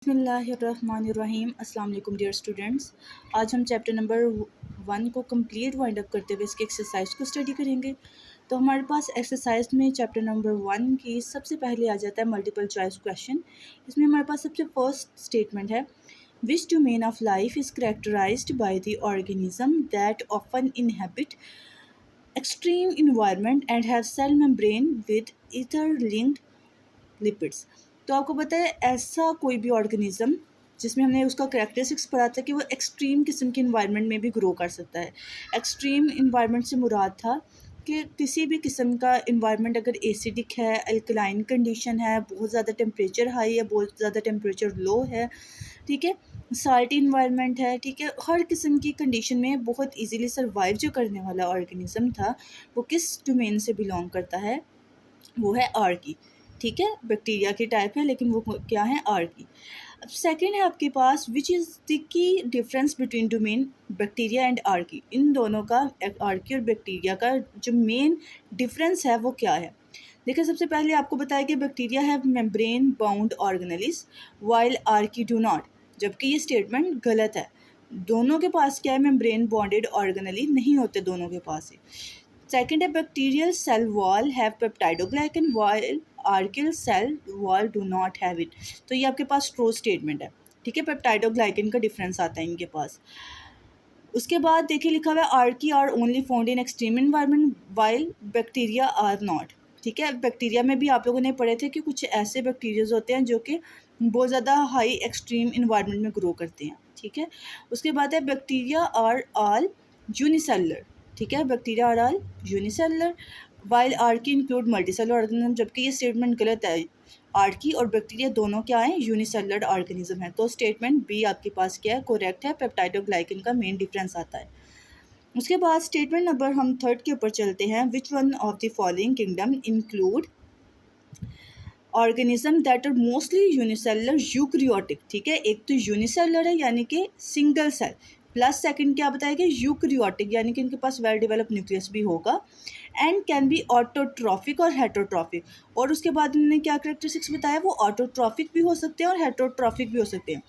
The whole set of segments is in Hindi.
बिस्मिल्लाहिर्रहमानिर्रहीम। अस्सलाम वालेकुम डियर स्टूडेंट्स। आज हम चैप्टर नंबर 1 को कंप्लीट वाइंड अप करते हुए इसके एक्सरसाइज को स्टडी करेंगे। तो हमारे पास एक्सरसाइज में चैप्टर नंबर 1 की सबसे पहले आ जाता है मल्टीपल चॉइस क्वेश्चन। इसमें हमारे पास सबसे फर्स्ट स्टेटमेंट है, which domain of life is characterised by the organism that often inhabit extreme environment and have cell membrane with ether linked lipids. तो आपको पता है ऐसा कोई भी ऑर्गेनिज्म जिसमें हमने उसका करेक्टरिस्टिक्स पढ़ा था कि वो एक्सट्रीम किस्म के इन्वायरमेंट में भी ग्रो कर सकता है। एक्सट्रीम इन्वायरमेंट से मुराद था कि किसी भी किस्म का इन्वायरमेंट अगर एसिडिक है, अल्कलाइन कंडीशन है, बहुत ज़्यादा टेम्परेचर हाई है, बहुत ज़्यादा टेम्परेचर लो है, ठीक है, साल्टी इन्वायरमेंट है, ठीक है, हर किस्म की कंडीशन में बहुत इजीली सर्वाइव जो करने वाला ऑर्गेनिज्म था वो किस डोमेन से बिलोंग करता है, वो है आर्की। ठीक है, बैक्टीरिया की टाइप है लेकिन वो क्या है, आर्की। अब सेकंड है आपके पास, which is the key difference between domain bacteria and archaea. इन दोनों का, आर्की और बैक्टीरिया का जो मेन डिफरेंस है वो क्या है। देखिए, सबसे पहले आपको बताया कि bacteria have membrane bound organelles while Archie do not, जबकि ये स्टेटमेंट गलत है। दोनों के पास क्या है, मेम्ब्रेन बॉन्डेड ऑर्गेनेली नहीं होते दोनों के पास ही। सेकेंड है, bacterial cell wall have peptidoglycan while archaeal cell wall do not have it. तो ये आपके पास ट्रू स्टेटमेंट है, ठीक है, पेप्टाइडोग्लाइकन का डिफरेंस आता है इनके पास। उसके बाद देखिए लिखा हुआ है, archaea are only found in extreme environment while bacteria are not. ठीक है, बैक्टीरिया में भी आप लोगों ने पढ़े थे कि कुछ ऐसे बैक्टीरियाज होते हैं जो कि बहुत ज़्यादा हाई एक्सट्रीम इन्वायरमेंट में ग्रो करते हैं। ठीक है, उसके बाद है, बैक्टीरिया आर ऑल यूनिसेलुलर। ठीक है, bacteria are all unicellular while archaea include multicellular organism, जबकि ये स्टेटमेंट गलत है। आर्की और बैक्टीरिया दोनों क्या है, यूनिसेलुलर ऑर्गेनिज्म है। तो स्टेटमेंट बी आपके पास क्या है, करेक्ट है, पेप्टाइडोग्लाइकन का मेन डिफरेंस आता है। उसके बाद स्टेटमेंट नंबर हम थर्ड के ऊपर चलते हैं, which one of the following kingdom include organism that are mostly unicellular eukaryotic. ठीक है, एक तो यूनिसेलुलर है यानी कि सिंगल सेल, प्लस सेकंड क्या बताएगा, यूकरियोटिक यानी कि इनके पास वेल डेवलप न्यूक्लियस भी होगा, एंड कैन बी ऑटोट्रॉफिक और हेटरोट्रॉफिक। और उसके बाद उन्होंने क्या करेक्टरिस्टिक्स बताया, वो ऑटोट्रॉफिक भी हो सकते हैं और हेटरोट्रॉफिक भी हो सकते हैं।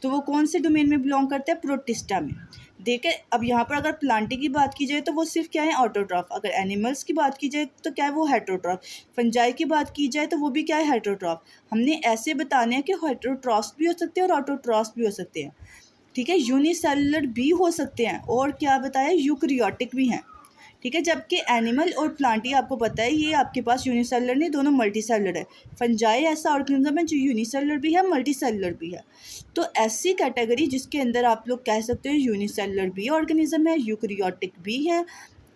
तो वो कौन से डोमेन में बिलोंग करते हैं, प्रोटिस्टा में। देखें, अब यहाँ पर अगर प्लांटी की बात की जाए तो वो सिर्फ क्या है, ऑटोट्रॉफ। अगर एनिमल्स की बात की जाए तो क्या है, वो हेटरोट्रॉफ। फंजाई की बात की जाए तो वो भी क्या है, हेटरोट्रॉफ। हमने ऐसे बताने हैं कि हेटरोट्रॉफ्स भी हो सकते हैं और ऑटोट्रॉफ्स भी हो सकते हैं। ठीक है, यूनिसेलुलर भी हो सकते हैं और क्या बताया, यूकरियोटिक भी हैं। ठीक है, जबकि एनिमल और प्लांटी आपको पता है ये आपके पास यूनिसेलुलर नहीं, दोनों मल्टी सेलुलर है। फंजाई ऐसा ऑर्गेनिज्म है जो यूनिसेलुलर भी है, मल्टी सेलुलर भी है। तो ऐसी कैटेगरी जिसके अंदर आप लोग कह सकते हो यूनिसेलुलर भी ऑर्गेनिज्म है, यूकरियोटिक भी है,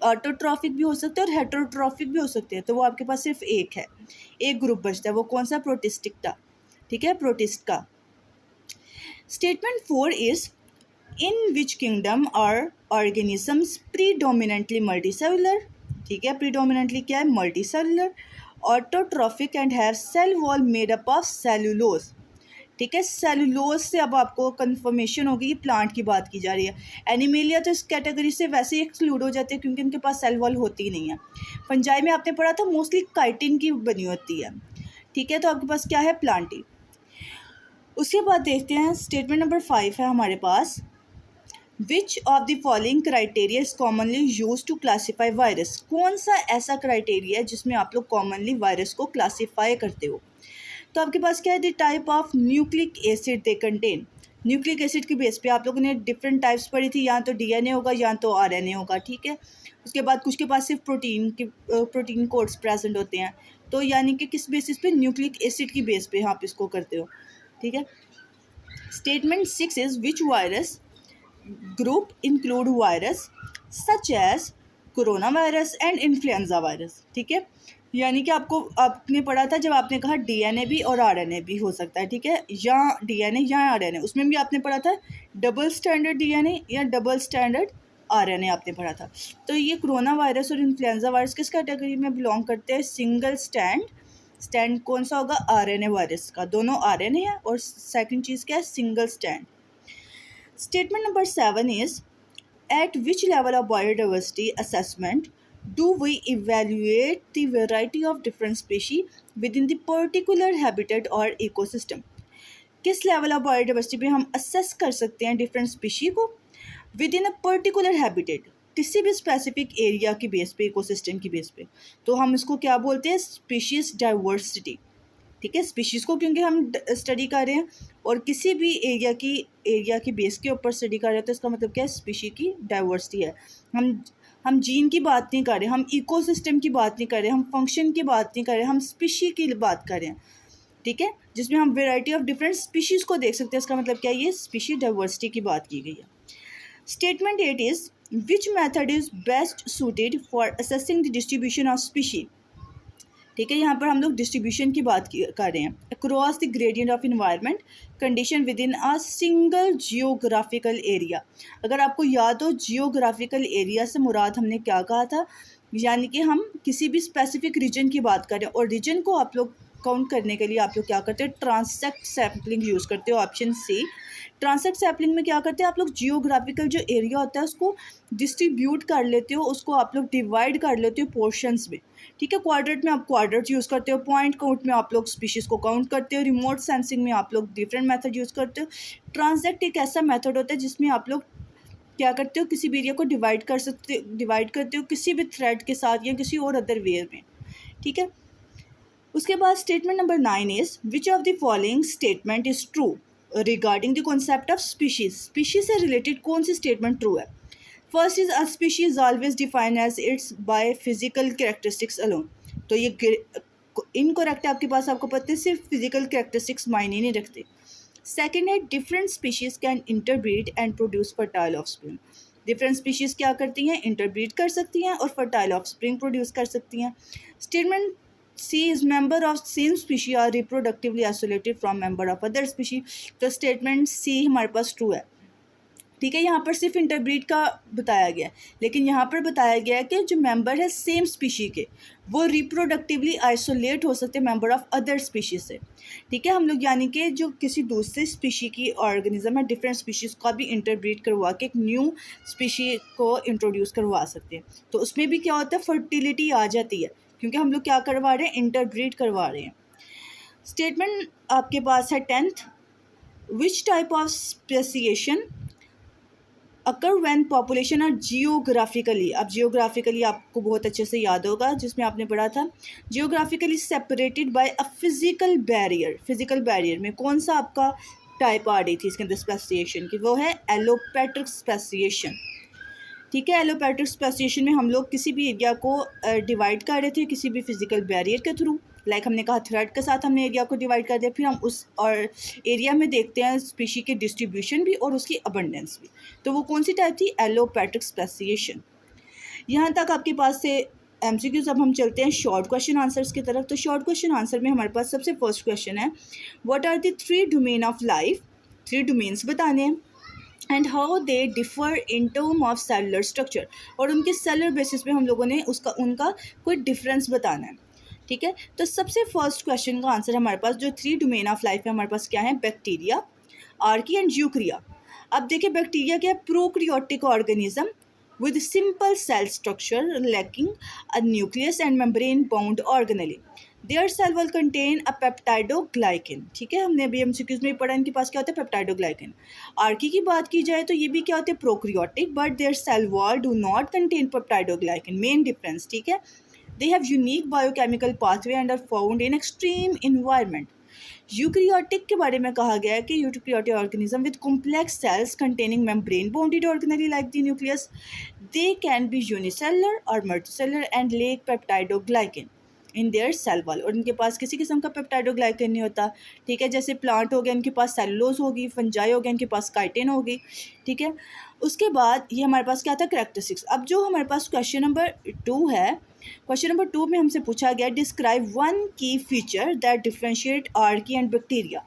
ऑटोट्रॉफिक भी हो सकते हैं और हेटरोट्रॉफिक भी हो सकते हैं, तो वो आपके पास सिर्फ एक है, एक ग्रुप बचता है, वो कौन सा, प्रोटिस्टिक का। ठीक है, प्रोटिस्ट का। Statement 4 is, in which kingdom are organisms predominantly multicellular. ठीक है, प्रीडोमिनेंटली क्या है, multicellular, autotrophic and have cell wall made up of cellulose. ठीक है, सेलुलोज से अब आपको कंफर्मेशन होगी कि प्लांट की बात की जा रही है। एनिमेलिया तो इस कैटेगरी से वैसे ही एक्सक्लूड हो जाते हैं क्योंकि उनके पास सेल वॉल होती ही नहीं है। फंजाई में आपने पढ़ा था मोस्टली काइटिन की बनी होती है। ठीक है, तो आपके पास क्या है, प्लांटी। उसके बाद देखते हैं स्टेटमेंट नंबर 5 है हमारे पास, which of the following criteria is commonly use to classify virus. कौन सा ऐसा क्राइटेरिया है जिसमें आप लोग कॉमनली वायरस को क्लासीफाई करते हो। तो आपके पास क्या है, the type of nucleic acid they contain. Nucleic acid के बेस पे आप लोगों ने डिफरेंट टाइप्स पढ़ी थी, या तो डीएनए होगा या तो आरएनए होगा। ठीक है, उसके बाद कुछ के पास सिर्फ प्रोटीन कोड्स प्रेजेंट होते हैं। तो यानी कि किस बेसिस पे, न्यूक्लिक एसिड की बेस पे आप इसको करते हो। ठीक है, statement 6 is, which virus group include virus such as corona virus and influenza virus. ठीक है, यानी कि आपने पढ़ा था जब आपने कहा डीएनए भी और आरएनए भी हो सकता है। ठीक है, या डीएनए या आरएनए, उसमें भी आपने पढ़ा था डबल स्टैंडर्ड डीएनए या डबल स्टैंडर्ड आरएनए आपने पढ़ा था। तो ये कोरोना वायरस और इन्फ्लुएंजा वायरस किस कैटेगरी में बिलोंग करते हैं, सिंगल स्टैंड कौन सा होगा, आरएनए वायरस का। दोनों आरएनए है और सेकंड चीज़ क्या है, single stand. Statement number 7 is, at which level of biodiversity assessment do we evaluate the variety of different species within the particular habitat or ecosystem? किस लेवल ऑफ बायोडाइवर्सिटी पे हम असेस कर सकते हैं डिफरेंट स्पीशी को with in a particular habitat, किसी भी स्पेसिफिक एरिया की बेस पे, इकोसिस्टम की बेस पे। तो हम इसको क्या बोलते हैं, स्पीशीज डाइवर्सिटी। ठीक है, स्पीशीज़ को क्योंकि हम स्टडी कर रहे हैं और किसी भी एरिया की बेस के ऊपर स्टडी कर रहे हैं, तो इसका मतलब क्या है, स्पीशी की डाइवर्सिटी है। हम जीन की बात नहीं कर रहे, हम इकोसिस्टम की बात नहीं कर रहे, हम फंक्शन की बात नहीं कर रहे, हम स्पीशी की बात कर रहे हैं। ठीक है, जिसमें हम वेराइटी ऑफ डिफरेंट स्पीशीज़ को देख सकते हैं। इसका मतलब क्या है, ये स्पीशी डाइवर्सिटी की बात की गई है। Statement 8 is which method is best suited for assessing the distribution of species. ठीक है, यहाँ पर हम लोग डिस्ट्रीब्यूशन की बात कर रहे हैं। Across the gradient of environment condition with in a single geographical area. अगर आपको याद हो, जियोग्राफिकल एरिया से मुराद हमने क्या कहा था, यानी कि हम किसी भी स्पेसिफिक रीजन की बात करें, और रीजन को आप लोग काउंट करने के लिए आप लोग क्या करते हैं, ट्रांसेक्ट सैम्पलिंग यूज़ करते हो। ऑप्शन सी, ट्रांसेक्ट सैम्पलिंग में क्या करते हैं आप लोग, जियोग्राफिकल जो एरिया होता है उसको डिस्ट्रीब्यूट कर लेते हो, उसको आप लोग डिवाइड कर लेते हो पोर्शंस में। ठीक है, क्वाड्रेट में आप क्वाड्रेट यूज़ करते हो, पॉइंट काउंट में आप लोग स्पीशीज़ को काउंट करते हो, रिमोट सेंसिंग में आप लोग डिफरेंट मेथड यूज़ करते हो। ट्रांसेक्ट एक ऐसा मेथड होता है जिसमें आप लोग क्या करते हो, किसी भी एरिया को डिवाइड करते हो किसी भी थ्रेड के साथ या किसी और अदर वे में। ठीक है, उसके बाद statement number 9 is which of the following statement is true regarding the concept of species. Species से रिलेटेड कौन सी स्टेटमेंट ट्रू है। First is a species is always defined as it's by physical characteristics alone. तो ये इनकरेक्ट है आपके पास, आपको पता है सिर्फ फिजिकल कैरेक्टरिस्टिक्स मायने नहीं रखते। सेकेंड है different species can interbreed and produce fertile offspring. Different species क्या करती हैं, इंटरब्रीड कर सकती हैं और फर्टाइल ऑफस्प्रिंग प्रोड्यूस कर सकती हैं। Statement C is member of same species are reproductively isolated from member of other species। तो स्टेटमेंट C हमारे पास ट्रू है। ठीक है, यहाँ पर सिर्फ इंटरब्रीड का बताया गया है, लेकिन यहाँ पर बताया गया है कि जो मेंबर है सेम स्पीशी के, वो रिप्रोडक्टिवली आइसोलेट हो सकते हैं मेंबर ऑफ अदर स्पीशीज से। ठीक है, हम लोग यानी कि जो किसी दूसरे स्पीशी की ऑर्गेनिज्म है, डिफरेंट स्पीशीज़ का भी इंटरब्रीड करवा के एक न्यू स्पीशी को इंट्रोड्यूस करवा सकते हैं। तो उसमें भी क्या होता है, फर्टिलिटी आ जाती है, क्योंकि हम लोग क्या करवा रहे हैं, इंटरब्रीड करवा रहे हैं। स्टेटमेंट आपके पास है 10th, which type of speciation occur when population are geographically. अब जियोग्राफिकली आपको बहुत अच्छे से याद होगा, जिसमें आपने पढ़ा था geographically separated by a physical barrier. Physical barrier में कौन सा आपका टाइप आ रही थी इसके अंदर स्पेसिएशन की, वो है एलोपैट्रिक स्पेसिएशन। ठीक है, एलोपैट्रिक स्पेसिएशन में हम लोग किसी भी एरिया को डिवाइड कर रहे थे किसी भी फिजिकल बैरियर के थ्रू, लाइक हमने कहा थ्रेड के साथ हमने एरिया को डिवाइड कर दिया, फिर हम उस और एरिया में देखते हैं स्पीशी के डिस्ट्रीब्यूशन भी और उसकी अबंडेंस भी। तो वो कौन सी टाइप थी, एलोपैट्रिक स्पेसिएशन। यहाँ तक आपके पास से MCQs। अब हम चलते हैं शॉर्ट क्वेश्चन आंसर्स की तरफ। तो शॉर्ट क्वेश्चन आंसर में हमारे पास सबसे फर्स्ट क्वेश्चन है, what are the 3 domain of life. 3 domains बताने हैं and how they differ in term of cellular structure, और उनके सेलुलर बेसिस पे हम लोगों ने उनका कोई डिफरेंस बताना है। ठीक है, तो सबसे फर्स्ट क्वेश्चन का आंसर हमारे पास जो 3 डोमेन ऑफ लाइफ है हमारे पास क्या है, बैक्टीरिया, आर्की एंड यूक्रिया। अब देखिए बैक्टीरिया क्या है, prokaryotic organism with simple cell structure lacking a nucleus and membrane bound organelle. Their cell wall contain a peptidoglycan। ठीक है, हमने अभी MCQs में पढ़ा इनके पास क्या होता है, पेप्टाइडोग्लाइकन। आर्की की बात की जाए तो ये भी क्या होते हैं, prokaryotic, but their cell wall do not contain peptidoglycan. Main difference, ठीक है, they have unique biochemical pathway and are found in extreme environment. Eukaryotic के बारे में कहा गया है कि eukaryotic organism with complex cells containing membrane bounded organelle like the nucleus, they can be unicellular और multicellular and lack peptidoglycan in their cell wall. और इनके पास किसी किस्म का पेप्टाइडोग्लाइकन नहीं होता। ठीक है, जैसे प्लांट हो गया इनके पास सेलुलोज होगी, फंजाई हो गया इनके पास काइटिन होगी। ठीक है, उसके बाद ये हमारे पास क्या था, कैरेक्टरिस्टिक्स। अब जो हमारे पास क्वेश्चन नंबर 2 है, क्वेश्चन नंबर 2 में हमसे पूछा गया डिस्क्राइब 1 की feature that differentiate Archie and bacteria.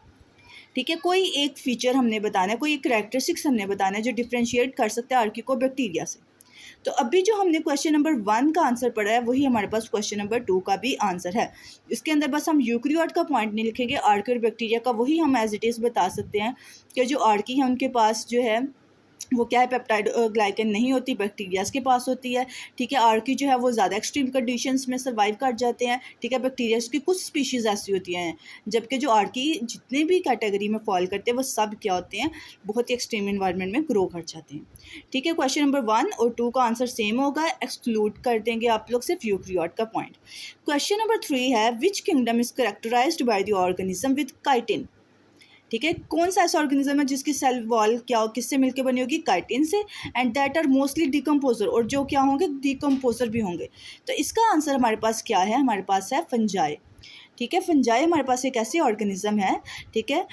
ठीक है, कोई एक फीचर हमने बताना है, कोई एक कैरेक्टरिस्टिक्स हमने बताना है जो डिफ्रेंशिएट कर सकता है आर्की को बैक्टीरिया से। तो अभी जो हमने क्वेश्चन नंबर 1 का आंसर पढ़ा है वही हमारे पास क्वेश्चन नंबर 2 का भी आंसर है। इसके अंदर बस हम यूक्रियोट का पॉइंट नहीं लिखेंगे, आर्की और बैक्टीरिया का वही हम एज इट इज़ बता सकते हैं कि जो आर्की है उनके पास जो है वो क्या है, पेप्टाइड ग्लाइकन नहीं होती, बैक्टीरियाज के पास होती है। ठीक है, आर्की जो है वो ज़्यादा एक्सट्रीम कंडीशंस में सर्वाइव कर जाते हैं। ठीक है, बैक्टीरियाज की कुछ स्पीशीज़ ऐसी होती हैं, जबकि जो आर्की जितने भी कैटेगरी में फॉल करते हैं वो सब क्या होते हैं, बहुत ही एक्सट्रीम इन्वायरमेंट में ग्रो कर जाते हैं। ठीक है, क्वेश्चन नंबर 1 और 2 का आंसर सेम होगा, एक्सक्लूड कर देंगे आप लोग सिर्फ यूकैरियोट का पॉइंट। क्वेश्चन नंबर 3 है, which kingdom is characterised by the organism with chitin. ठीक है, कौन सा ऐसा ऑर्गेनिज्म है जिसकी सेल वॉल क्या किससे मिलकर बनी होगी, काइटिन से, and that are mostly decomposer, और जो क्या होंगे, डिकम्पोजर भी होंगे। तो इसका आंसर हमारे पास क्या है, हमारे पास है फंजाई। ठीक है, फंजाई हमारे पास एक ऐसी ऑर्गेनिज्म है, ठीक है,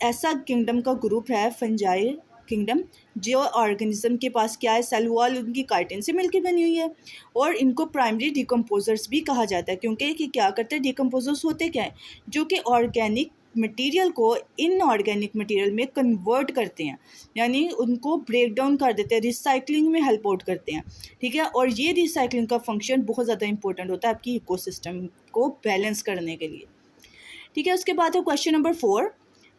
ऐसा किंगडम का ग्रुप है फंजाई किंगडम, जो ऑर्गेनिज्म के पास क्या है, सेल वॉल उनकी काइटिन से मिलकर बनी हुई है, और इनको प्राइमरी डिकम्पोजर्स भी कहा जाता है, क्योंकि कि क्या करते हैं, डिकम्पोजर्स होते क्या हैं, जो कि ऑर्गेनिक मटेरियल को इनऑर्गेनिक मटेरियल में कन्वर्ट करते हैं, यानी उनको ब्रेक डाउन कर देते हैं, रिसाइकलिंग में हेल्प आउट करते हैं। ठीक है, और ये रिसाइकलिंग का फंक्शन बहुत ज़्यादा इंपॉर्टेंट होता है आपकी इकोसिस्टम को बैलेंस करने के लिए। ठीक है, उसके बाद है question number 4,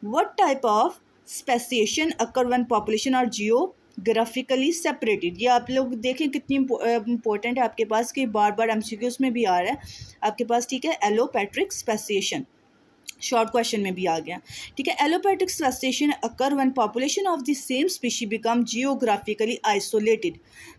what type of speciation occur when population are geographically separated. ये आप लोग देखें कितनी इंपॉर्टेंट है आपके पास, कि बार बार एमसीक्यूज में भी आ रहा है आपके पास। ठीक है, एलोपैट्रिक स्पेसिएशन शॉर्ट क्वेश्चन में भी आ गया। ठीक है, allopatric speciation occur when population of the same species become geographically isolated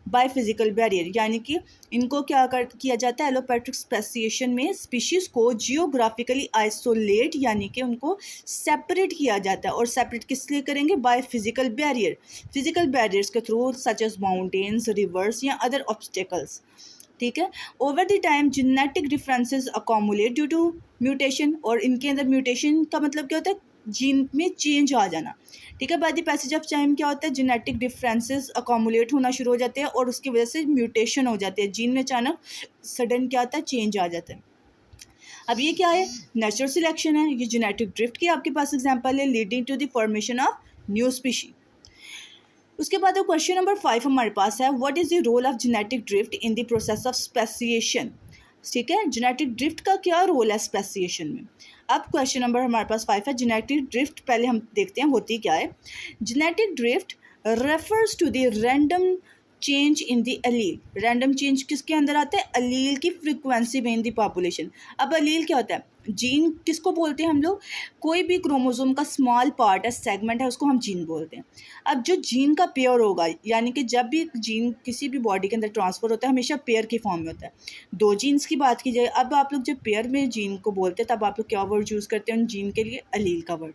bye physical barrier, यानी कि इनको क्या किया जाता है, एलोपैट्रिक स्पेसिएशन में स्पीशीज़ को जियोग्राफिकली आइसोलेट यानी कि उनको सेपरेट किया जाता है, और सेपरेट किस लिए करेंगे, by physical barrier, physical barriers के through, such as mountains, rivers या अदर ऑब्स्टेकल्स। ठीक है, over the time genetic differences accumulate due to mutation, और इनके अंदर म्यूटेशन का मतलब क्या होता है, जीन में चेंज आ जाना। ठीक है, by the passage of time क्या होता है, जेनेटिक डिफरेंसेस अकोमुलेट होना शुरू हो जाते हैं, और उसकी वजह से म्यूटेशन हो जाती है, जीन में अचानक सडन क्या आता है, चेंज आ जाता है। अब ये क्या है, नेचुरल सिलेक्शन है, ये जेनेटिक ड्रिफ्ट की आपके पास एग्जाम्पल है, leading to the formation of new species. उसके बाद क्वेश्चन नंबर 5 हमारे पास है, what is the role of genetic drift in the process of speciation. ठीक है, जेनेटिक ड्रिफ्ट का क्या रोल है स्पेसिएशन में। अब क्वेश्चन नंबर हमारे पास 5 है, जेनेटिक ड्रिफ्ट पहले हम देखते हैं होती क्या है। Genetic drift refers to the random change in the allele. Random change किसके अंदर आता है, अलील की फ्रिक्वेंसी में इन द पॉपुलेशन। अब अलील क्या होता है, जीन किसको बोलते हैं हम लोग, कोई भी क्रोमोसोम का स्मॉल पार्ट है, सेगमेंट है, उसको हम जीन बोलते हैं। अब जो जीन का पेयर होगा, यानी कि जब भी जीन किसी भी बॉडी के अंदर ट्रांसफ़र होता है हमेशा पेयर की फॉर्म में होता है। दो जीन्स की बात की जाए, अब आप लोग जब पेयर में जीन को बोलते हैं तब आप लोग क्या वर्ड यूज़ करते हैं उन जीन के लिए, अलील का वर्ड।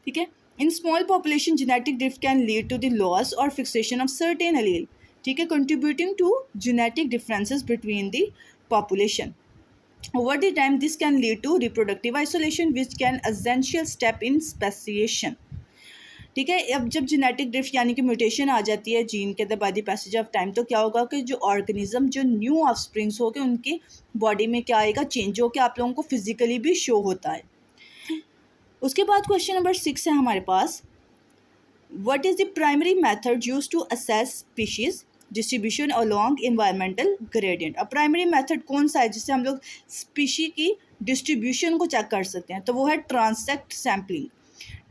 ठीक है, in small population genetic drift can lead to the loss और फिक्सेशन ऑफ सर्टेन अलील। ठीक है, contributing to genetic differences between the population. Over the time, this can lead to reproductive isolation, which can essential step in speciation. ठीक है, अब जब जेनेटिक ड्रिफ्ट यानी कि म्यूटेशन आ जाती है जीन के अंदर by the passage of time, तो क्या होगा कि जो ऑर्गेनिज्म, जो न्यू ऑफस्प्रिंग्स हो गए, उनकी बॉडी में क्या आएगा, चेंज हो के आप लोगों को फिजिकली भी शो होता है। उसके बाद क्वेश्चन नंबर 6 है हमारे पास, what is the primary method used to assess species distribution along environmental gradient. अब प्राइमरी मेथड कौन सा है जिससे हम लोग स्पीशी की डिस्ट्रीब्यूशन को चेक कर सकते हैं, तो वो है transect sampling.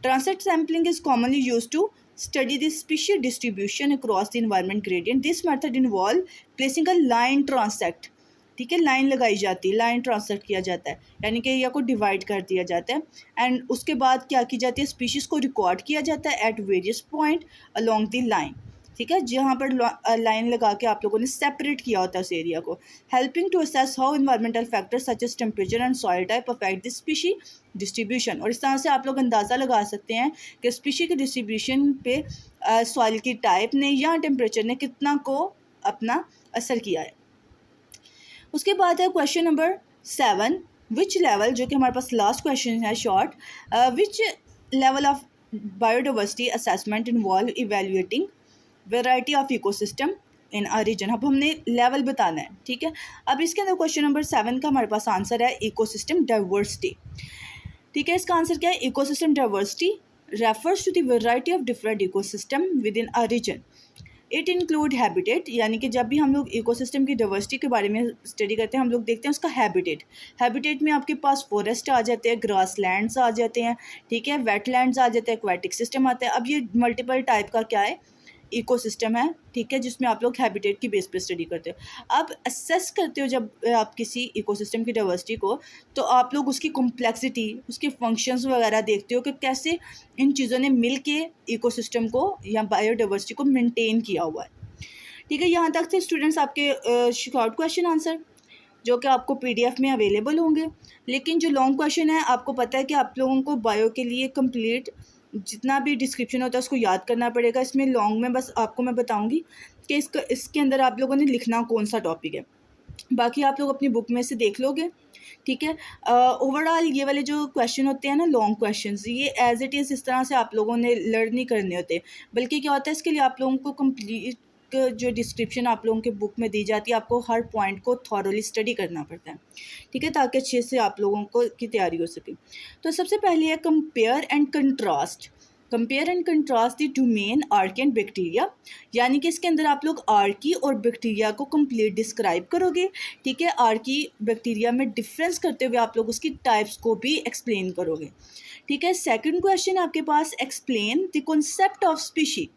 Transect sampling is commonly used to study the species distribution across the environment gradient. This method involve placing a line transect. ठीक है, लाइन लगाई जाती है, लाइन ट्रांसेक्ट किया जाता है, यानी कि या को डिवाइड कर दिया जाता है, एंड उसके बाद क्या की जाती है, स्पीशीज़ को रिकॉर्ड किया जाता है at various point along the line. ठीक है, जहाँ पर लाइन लगा के आप लोगों ने सेपरेट किया होता है उस एरिया को, helping to assess how environmental factors such as temperature and soil type affect the species distribution. और इस तरह से आप लोग अंदाज़ा लगा सकते हैं कि स्पीशी के डिस्ट्रीब्यूशन पे सॉइल की टाइप ने या टेम्परेचर ने कितना को अपना असर किया है। उसके बाद है क्वेश्चन नंबर 7, विच लेवल, जो कि हमारे पास लास्ट क्वेश्चन है short, which level of biodiversity assessment involve evaluating variety of ecosystem in a region. अब हमने लेवल बताना है। ठीक है, अब इसके अंदर क्वेश्चन नंबर 7 का हमारे पास आंसर है इकोसिस्टम डाइवर्सिटी। ठीक है, इसका आंसर क्या है, ecosystem diversity refers to the variety of different ecosystem within a region. It include habitat, यानी कि जब भी हम लोग इकोसिस्टम की डाइवर्सिटी के बारे में स्टडी करते हैं हम लोग देखते हैं उसका हैबिटेट। हैबिटेट में आपके पास फॉरेस्ट आ जाते हैं, ग्रास लैंड्स आ जाते हैं, ठीक है, वेटलैंड्स आ जाते हैं, एक्वाटिक सिस्टम आता है। अब ये मल्टीपल टाइप का क्या है, इकोसिस्टम है, ठीक है, जिसमें आप लोग हैबिटेट की बेस पे स्टडी करते हो। अब असेस करते हो जब आप किसी इकोसिस्टम की डाइवर्सिटी को, तो आप लोग उसकी कॉम्प्लेक्सिटी, उसके फंक्शंस वगैरह देखते हो कि कैसे इन चीज़ों ने मिल के इकोसिस्टम को या बायोडाइवर्सिटी को मेंटेन किया हुआ है, ठीक है। यहाँ तक थे स्टूडेंट्स आपके शॉर्ट क्वेश्चन आंसर, जो कि आपको PDF में अवेलेबल होंगे। लेकिन जो लॉन्ग क्वेश्चन है, आपको पता है कि आप लोगों को बायो के लिए कंप्लीट जितना भी डिस्क्रिप्शन होता है उसको याद करना पड़ेगा। इसमें लॉन्ग में बस आपको मैं बताऊंगी कि इसके अंदर आप लोगों ने लिखना कौन सा टॉपिक है, बाकी आप लोग अपनी बुक में से देख लोगे, ठीक है। ओवरऑल ये वाले जो क्वेश्चन होते हैं ना, लॉन्ग क्वेश्चंस, ये एज इट इज़ इस तरह से आप लोगों ने लर्न नहीं करने होते, बल्कि क्या होता है, इसके लिए आप लोगों को कंप्लीट जो डिस्क्रिप्शन आप लोगों के बुक में दी जाती है, आपको हर पॉइंट को थॉरली स्टडी करना पड़ता है, ठीक है, ताकि अच्छे से आप लोगों को की तैयारी हो सके। तो सबसे पहले है compare and contrast. Compare and contrast the domain Archie and bacteria, यानी कि इसके अंदर आप लोग आर्की और बैक्टीरिया को कंप्लीट डिस्क्राइब करोगे, ठीक है। आर्की बैक्टीरिया में डिफरेंस करते हुए आप लोग उसकी टाइप्स को भी एक्सप्लेन करोगे, ठीक है। सेकंड क्वेश्चन है आपके पास, explain the concept of species,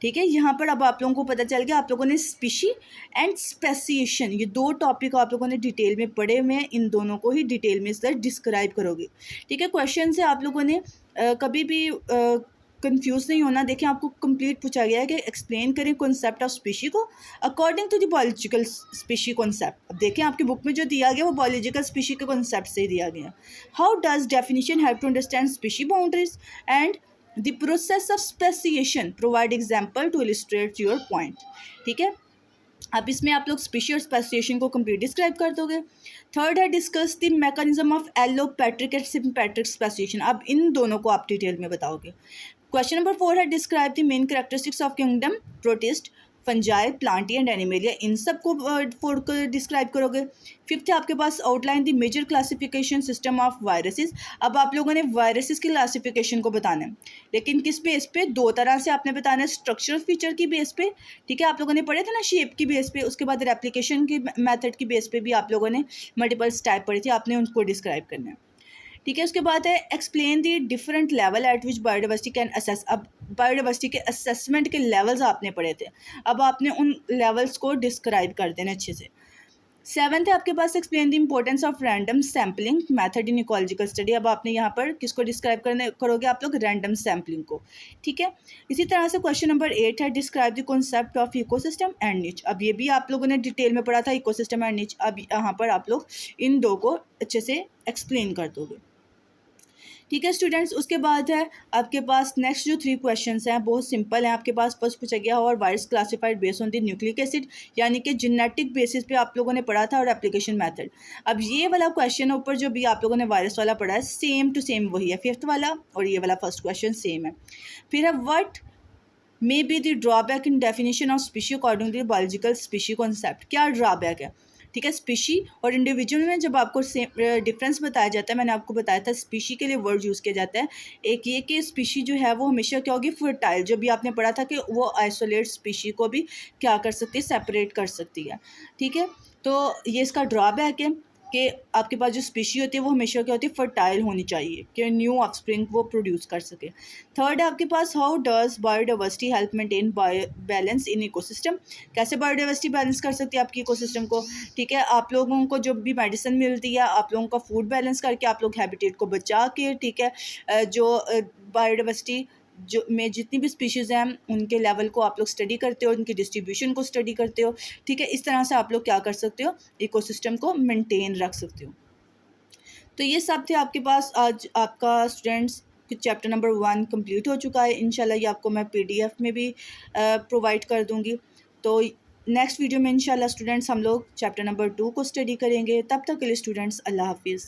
ठीक है। यहाँ पर अब आप लोगों को पता चल गया, आप लोगों ने स्पीशी एंड स्पेसिएशन, ये दो टॉपिक आप लोगों ने डिटेल में पढ़े हुए हैं, इन दोनों को ही डिटेल में सर डिस्क्राइब करोगे, ठीक है। क्वेश्चन से आप लोगों ने कभी भी कंफ्यूज नहीं होना। देखें, आपको कंप्लीट पूछा गया है कि एक्सप्लेन करें कॉन्सेप्ट ऑफ स्पीशी को according to the biological species concept. अब देखें, आपकी बुक में जो दिया गया वो बायोलॉजिकल स्पीशी के कॉन्सेप्ट से ही दिया गया। How does definition help to understand species boundaries and the process of speciation, provide example to illustrate your point, ठीक है। अब इसमें आप लोग स्पीशी और स्पेसिएशन को कंप्लीट डिस्क्राइब कर दोगे। थर्ड है discuss the mechanism of allopatric and sympatric speciation, अब इन दोनों को आप डिटेल में बताओगे। क्वेश्चन नंबर 4 है describe the main characteristics of kingdom Protista, Fungi, Plantae and Animalia, इन सब को 4 को डिस्क्राइब करोगे। फिफ्थ है आपके पास outline the major classification system of viruses. अब आप लोगों ने वायरसेस की क्लासिफिकेशन को बताना है, लेकिन किस बेस पे, दो तरह से आपने बताना है, स्ट्रक्चरल फीचर की बेस पे, ठीक है, आप लोगों ने पढ़े थे ना, शेप की बेस पे, उसके बाद रेप्लिकेशन की मेथड की बेस पे भी आप लोगों ने मल्टीपल टाइप पढ़ी थी, आपने उनको डिस्क्राइब करना है, ठीक है। उसके बाद है explain the different level eight which biodiversity can assess. अब बायोडाइवर्सिटी के असेसमेंट के लेवल्स आपने पढ़े थे, अब आपने उन लेवल्स को डिस्क्राइब कर देना अच्छे से। सेवन्थ है आपके पास explain the importance of random sampling method in ecological study. अब आपने यहाँ पर किसको डिस्क्राइब करोगे, आप लोग रैंडम सैम्पलिंग को, ठीक है। इसी तरह से क्वेश्चन नंबर 8 है describe the concept of ecosystem and निच। अब ये भी आप लोगों ने डिटेल में पढ़ा था, इकोसिस्टम एंड निच। अब यहाँ पर आप लोग इन दो को अच्छे से एक्सप्लेन कर दोगे, ठीक है स्टूडेंट्स। उसके बाद है आपके पास नेक्स्ट जो 3 क्वेश्चंस हैं बहुत सिंपल हैं आपके पास। फर्स्ट पूछा गया और virus classified based on the nucleic acid, यानी कि जेनेटिक बेसिस पे आप लोगों ने पढ़ा था, और एप्लीकेशन मेथड। अब ये वाला क्वेश्चन ऊपर जो भी आप लोगों ने वायरस वाला पढ़ा है, सेम टू सेम वही है, 5th वाला और ये वाला फर्स्ट क्वेश्चन सेम है। फिर है what may be the drawback in definition of species according to biological species concept, क्या ड्रॉबैक है, ठीक है। स्पीशी और इंडिविजुअल में जब आपको डिफरेंस बताया जाता है, मैंने आपको बताया था स्पीशी के लिए वर्ड यूज़ किया जाता है। एक ये कि स्पीशी जो है वो हमेशा क्या होगी, फर्टाइल, जो भी आपने पढ़ा था कि वो आइसोलेट स्पीशी को भी क्या कर सकती है, सेपरेट कर सकती है, ठीक है। तो ये इसका ड्रॉबैक है कि आपके पास जो स्पीशी होती है वो हमेशा क्या होती है, फर्टाइल होनी चाहिए कि न्यू ऑफस्प्रिंग वो प्रोड्यूस कर सके। थर्ड है आपके पास how does biodiversity help maintain balance in ecosystem, कैसे बायोडाइवर्सिटी बैलेंस कर सकती है आपकी इकोसिस्टम को, ठीक है। आप लोगों को जो भी मेडिसिन मिलती है, आप लोगों का फूड बैलेंस करके आप लोग हैबिटेट को बचा के, ठीक है, जो बायोडाइवर्सिटी जो में जितनी भी स्पीशीज़ हैं उनके लेवल को आप लोग स्टडी करते हो, उनकी डिस्ट्रीब्यूशन को स्टडी करते हो, ठीक है। इस तरह से आप लोग क्या कर सकते हो, इकोसिस्टम को मेंटेन रख सकते हो। तो ये सब थे आपके पास आज आपका स्टूडेंट्स चैप्टर नंबर 1 कंप्लीट हो चुका है। इंशाल्लाह ये आपको मैं PDF में भी प्रोवाइड कर दूँगी। तो नेक्स्ट वीडियो में इंशाल्लाह स्टूडेंट्स हम लोग चैप्टर नंबर 2 को स्टडी करेंगे। तब तक के लिए स्टूडेंट्स अल्लाह हाफिज़।